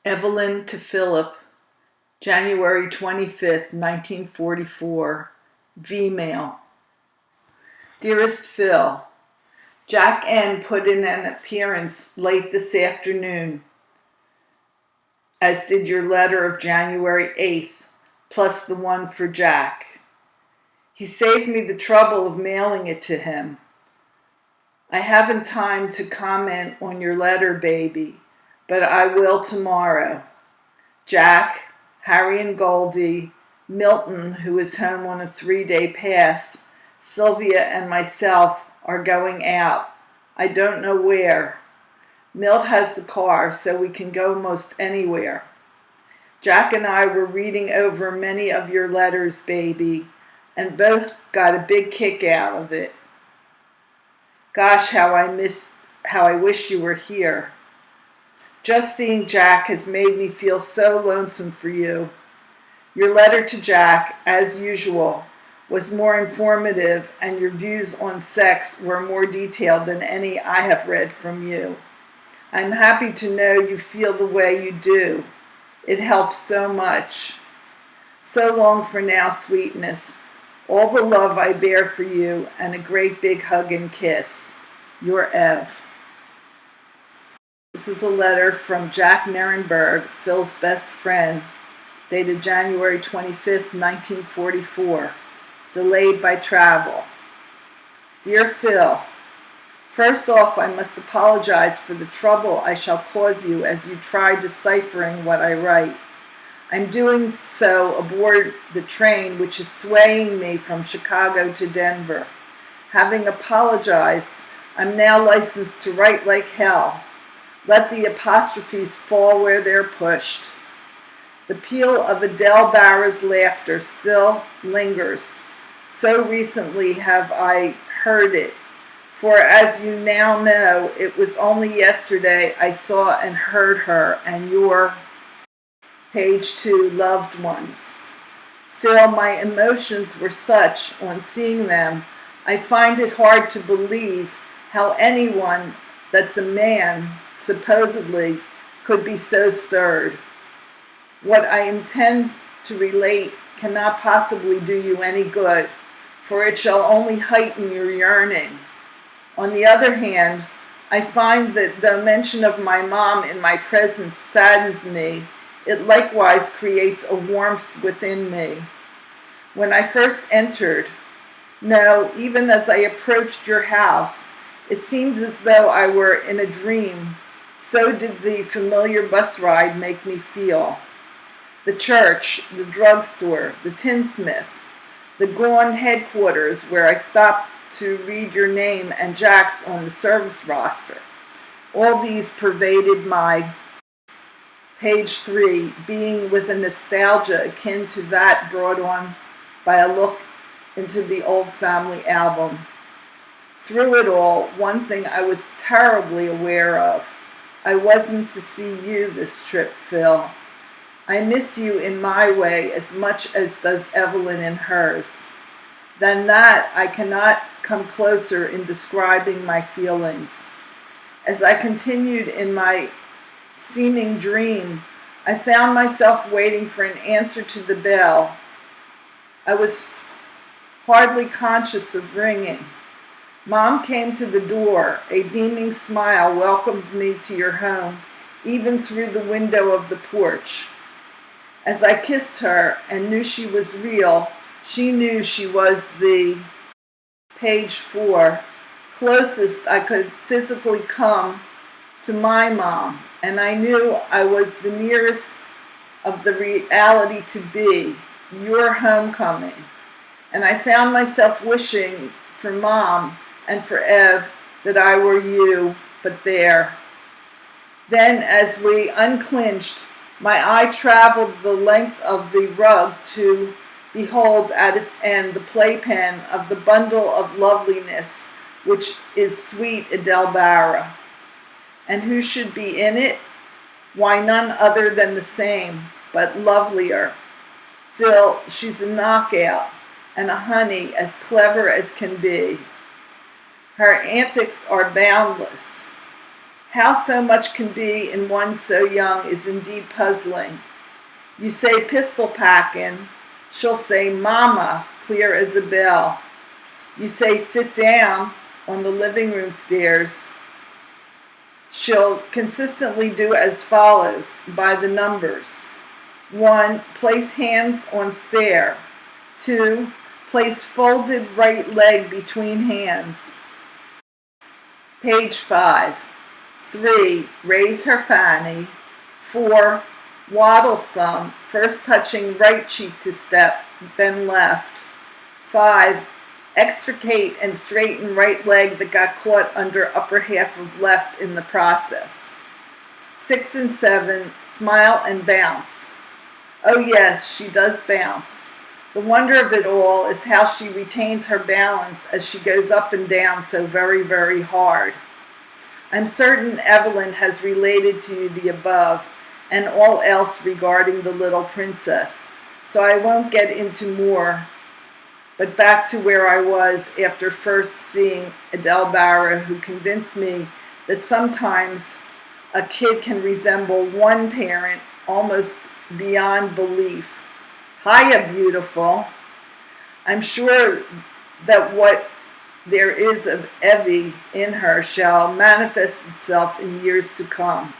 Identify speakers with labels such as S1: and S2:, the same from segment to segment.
S1: Evelyn to Philip, January 25th, 1944, V-mail. Dearest Phil, Jack N. put in an appearance late this afternoon, as did your letter of January 8th, plus the one for Jack. He saved me the trouble of mailing it to him. I haven't time to comment on your letter, baby, but I will tomorrow. Jack, Harry and Goldie, Milton, who is home on a 3-day pass, Sylvia and myself are going out. I don't know where. Milt has the car, so we can go most anywhere. Jack and I were reading over many of your letters, baby, and both got a big kick out of it. Gosh, how I wish you were here. Just seeing Jack has made me feel so lonesome for you. Your letter to Jack, as usual, was more informative, and your views on sex were more detailed than any I have read from you. I'm happy to know you feel the way you do. It helps so much. So long for now, sweetness. All the love I bear for you, and a great big hug and kiss. Your Ev. This is a letter from Jack Nirenberg, Phil's best friend, dated January 25th, 1944, delayed by travel. Dear Phil, first off, I must apologize for the trouble I shall cause you as you try deciphering what I write. I'm doing so aboard the train which is swaying me from Chicago to Denver. Having apologized, I'm now licensed to write like hell. Let the apostrophes fall where they're pushed. The peal of Adele Barra's laughter still lingers. So recently have I heard it. For as you now know, it was only yesterday I saw and heard her and your page 2 loved ones. Phil, my emotions were such on seeing them, I find it hard to believe how anyone that's a man supposedly could be so stirred. What I intend to relate cannot possibly do you any good, for it shall only heighten your yearning. On the other hand, I find that the mention of my mom in my presence saddens me. It likewise creates a warmth within me. When I first entered, no, even as I approached your house, it seemed as though I were in a dream. So did the familiar bus ride make me feel. The church, the drugstore, the tinsmith, the gone headquarters where I stopped to read your name and Jack's on the service roster. All these pervaded my page 3, being with a nostalgia akin to that brought on by a look into the old family album. Through it all, one thing I was terribly aware of. I wasn't to see you this trip, Phil. I miss you in my way as much as does Evelyn in hers. Than that, I cannot come closer in describing my feelings. As I continued in my seeming dream, I found myself waiting for an answer to the bell. I was hardly conscious of ringing. Mom came to the door. A beaming smile welcomed me to your home, even through the window of the porch. As I kissed her and knew she was real, she knew she was the page 4, closest I could physically come to my mom, and I knew I was the nearest of the reality to be, your homecoming. And I found myself wishing for Mom and for Ev that I were you, but there. Then as we unclinched, my eye traveled the length of the rug to behold at its end the playpen of the bundle of loveliness which is sweet Adele Barra. And who should be in it? Why, none other than the same, but lovelier. Phil, she's a knockout and a honey as clever as can be. Her antics are boundless. How so much can be in one so young is indeed puzzling. You say pistol packin', she'll say mama, clear as a bell. You say sit down on the living room stairs. She'll consistently do as follows by the numbers. 1. Place hands on stair. 2. Place folded right leg between hands. Page 5. 3. Raise her fanny. 4. Waddle some, first touching right cheek to step, then left. 5. Extricate and straighten right leg that got caught under upper half of left in the process. 6 and 7. Smile and bounce. Oh yes, she does bounce. The wonder of it all is how she retains her balance as she goes up and down so very, very hard. I'm certain Evelyn has related to you the above and all else regarding the little princess, so I won't get into more, but back to where I was after first seeing Adele Barra, who convinced me that sometimes a kid can resemble one parent almost beyond belief. Hiya, beautiful. I'm sure that what there is of Evie in her shall manifest itself in years to come.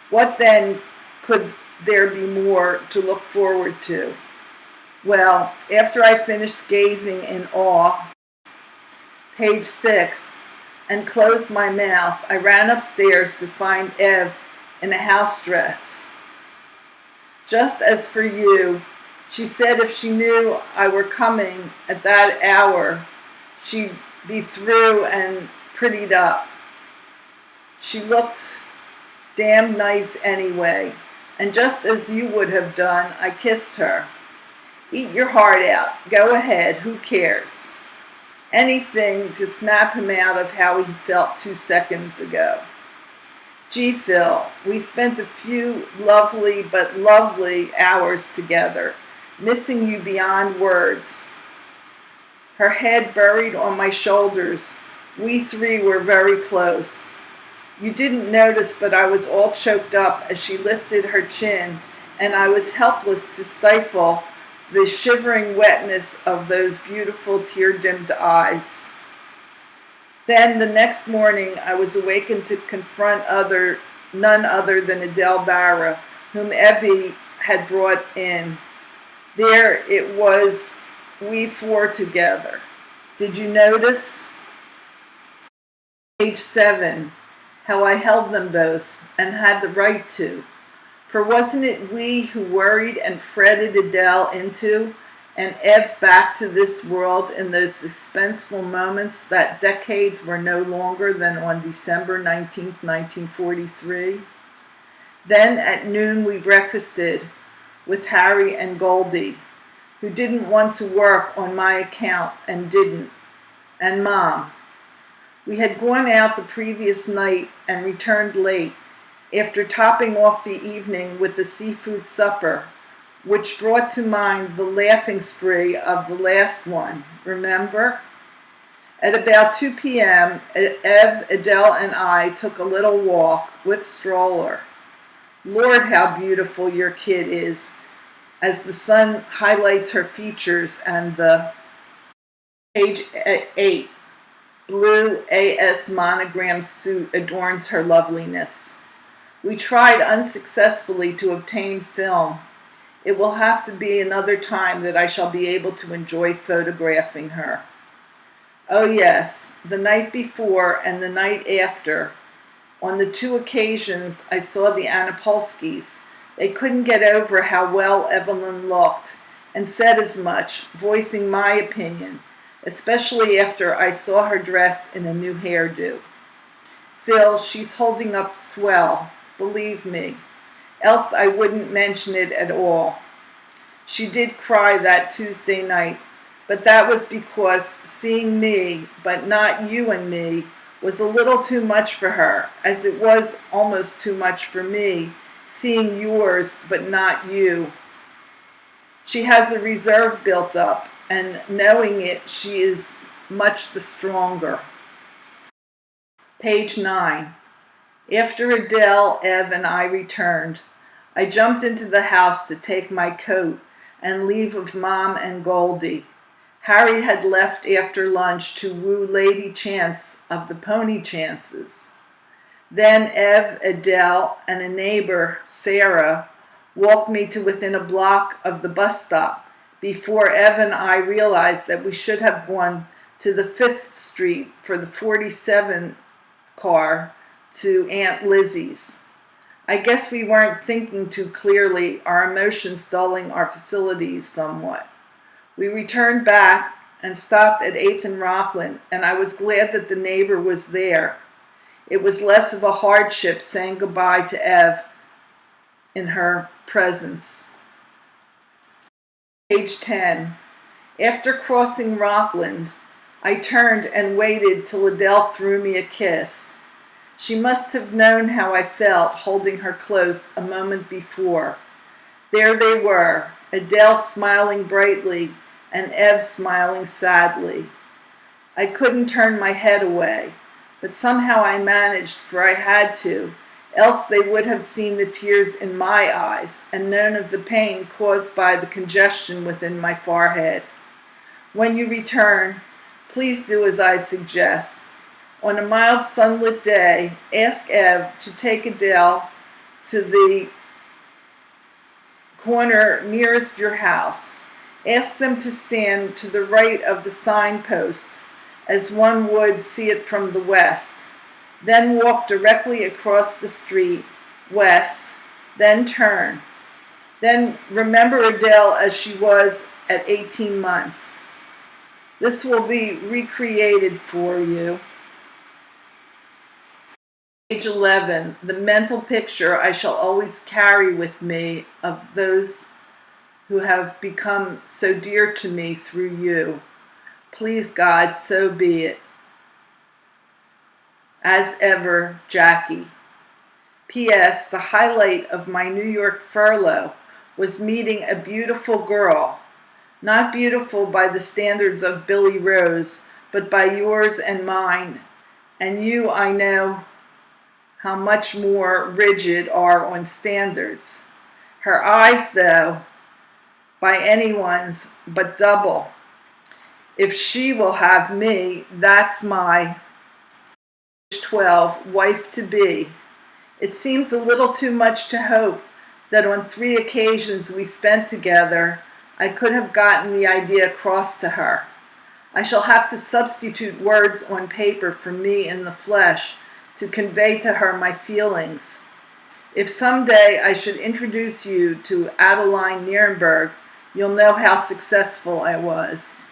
S1: What then could there be more to look forward to? Well, after I finished gazing in awe, page 6, and closed my mouth, I ran upstairs to find Ev in a house dress. Just as for you, she said if she knew I were coming at that hour, she'd be through and prettied up. She looked damn nice anyway, and just as you would have done, I kissed her. Eat your heart out. Go ahead. Who cares? Anything to snap him out of how he felt 2 seconds ago. Gee, Phil, we spent a few lovely but lovely hours together, missing you beyond words. Her head buried on my shoulders. We 3 were very close. You didn't notice, but I was all choked up as she lifted her chin, and I was helpless to stifle the shivering wetness of those beautiful tear-dimmed eyes. Then the next morning I was awakened to confront none other than Adele Barra, whom Evie had brought in. There it was, we 4 together. Did you notice? Page 7, how I held them both, and had the right to. For wasn't it we who worried and fretted Adele into and Ev back to this world in those suspenseful moments that decades were no longer than on December 19th, 1943? Then at noon we breakfasted with Harry and Goldie, who didn't want to work on my account and didn't, and Mom. We had gone out the previous night and returned late, after topping off the evening with a seafood supper, which brought to mind the laughing spree of the last one, remember? At about 2 p.m., Ev, Adele, and I took a little walk with stroller. Lord, how beautiful your kid is, as the sun highlights her features and the page 8, blue AS monogram suit adorns her loveliness. We tried unsuccessfully to obtain film. It will have to be another time that I shall be able to enjoy photographing her. Oh yes, the night before and the night after, on the 2 occasions I saw the Anapolskis, they couldn't get over how well Evelyn looked, and said as much, voicing my opinion, especially after I saw her dressed in a new hairdo. Phil, she's holding up swell, believe me, else I wouldn't mention it at all. She did cry that Tuesday night, but that was because seeing me, but not you and me, was a little too much for her, as it was almost too much for me, seeing yours, but not you. She has a reserve built up, and knowing it, she is much the stronger. Page 9. After Adele, Ev, and I returned, I jumped into the house to take my coat and leave of Mom and Goldie. Harry had left after lunch to woo Lady Chance of the Pony Chances. Then Ev, Adele, and a neighbor, Sarah, walked me to within a block of the bus stop before Ev and I realized that we should have gone to the 5th Street for the 47 car to Aunt Lizzie's. I guess we weren't thinking too clearly, our emotions dulling our facilities somewhat. We returned back and stopped at 8th and Rockland, and I was glad that the neighbor was there. It was less of a hardship saying goodbye to Ev in her presence. Page 10. After crossing Rockland, I turned and waited till Adele threw me a kiss. She must have known how I felt holding her close a moment before. There they were, Adele smiling brightly and Ev smiling sadly. I couldn't turn my head away, but somehow I managed, for I had to, else they would have seen the tears in my eyes and known of the pain caused by the congestion within my forehead. When you return, please do as I suggest. On a mild sunlit day, ask Ev to take Adele to the corner nearest your house. Ask them to stand to the right of the signpost, as one would see it from the west. Then walk directly across the street, west, then turn. Then remember Adele as she was at 18 months. This will be recreated for you. Page 11, the mental picture I shall always carry with me of those who have become so dear to me through you. Please, God, so be it. As ever, Jackie. P.S. The highlight of my New York furlough was meeting a beautiful girl. Not beautiful by the standards of Billy Rose, but by yours and mine. And you, I know, how much more rigid are on standards. Her eyes, though, by anyone's but double. If she will have me, that's my 12 wife-to-be. It seems a little too much to hope that on 3 occasions we spent together, I could have gotten the idea across to her. I shall have to substitute words on paper for me in the flesh to convey to her my feelings. If someday I should introduce you to Adeline Nierenberg, you'll know how successful I was.